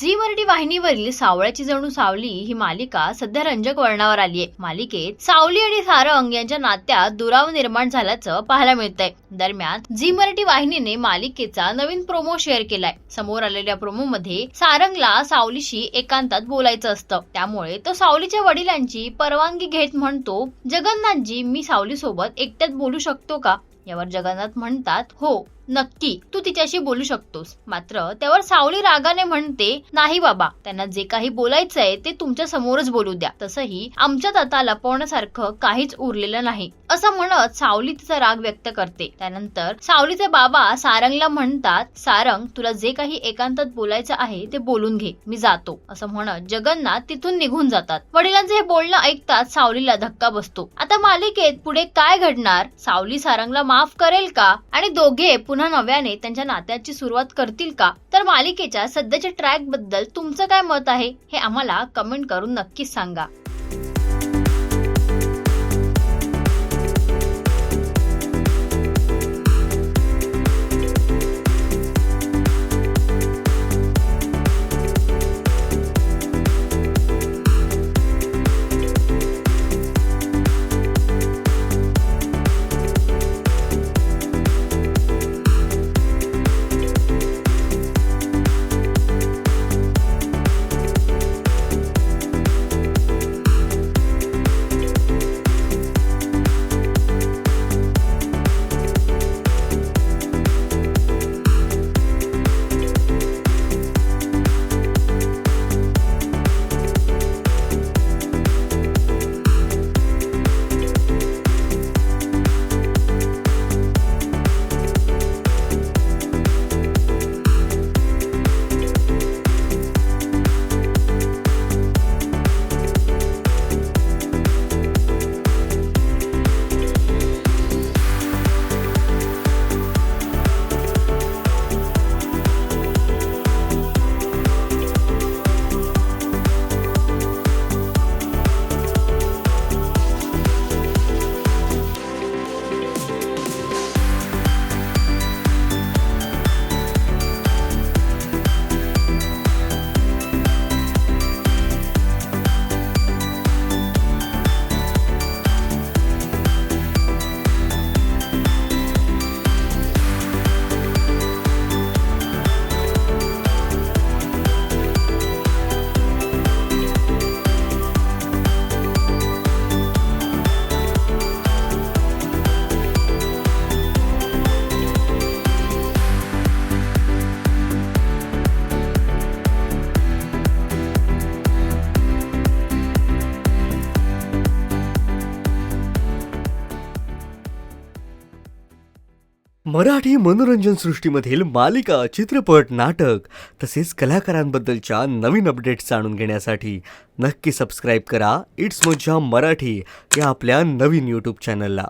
Zee Marathi वाहिनीवरील सावळ्याची जणू सावली ही मालिका सध्या रंजक वळणावर आली आहे। मालिकेत सावली आणि सारंग यांच्या नात्यात दुरावा निर्माण झाल्याचं पाहायला मिळतंय। दरम्यान झी मराठी वाहिनीने मालिकेचा नवीन प्रोमो शेअर केलाय। समोर आलेल्या प्रोमो मध्ये सारंगला सावलीशी एकांतात बोलायचं असतं, त्यामुळे तो सावलीच्या वडिलांची परवानगी घेत म्हणतो, जगन्नाथजी, मी सावली सोबत एकट्यात बोलू शकतो का? यावर जगन्नाथ म्हणतात, हो नक्की, तू तिच्याशी बोलू शकतोस। मात्र त्यावर सावली रागाने म्हणते, नाही बाबा, त्यांना जे काही बोलायचंय ते तुमच्या समोरच बोलू द्या, तसंही आमच्यात आता लपवण्यासारखं काहीच उरलेलं नाही, असं म्हणत सावली तिचा राग व्यक्त करते। त्यानंतर सावलीचे बाबा सारंगला म्हणतात, सारंग, तुला जे काही एकांतात बोलायचं आहे ते बोलून घे, मी जातो, असं म्हणत जगन्नाथ तिथून निघून जातात। वडिलांचे हे बोलणं ऐकताच सावलीला धक्का बसतो। आता मालिकेत पुढे काय घडणार? सावली सारंगला माफ करेल का आणि दोघे पुन्हा नव्याने त्यांच्या नात्याची सुरुवात करतील का? तर मालिकेच्या सध्याच्या ट्रॅक बद्दल तुमचं काय मत आहे हे आम्हाला कमेंट करून नक्कीच सांगा। मराठी मनोरंजन सृष्टीमधील मालिका, चित्रपट, नाटक तसेच कलाकारांबद्दलच्या नवीन अपडेट्स जाणून घेण्यासाठी नक्की सबस्क्राईब करा इट्स मज्जा मराठी या आपल्या नवीन यूट्यूब चॅनलला।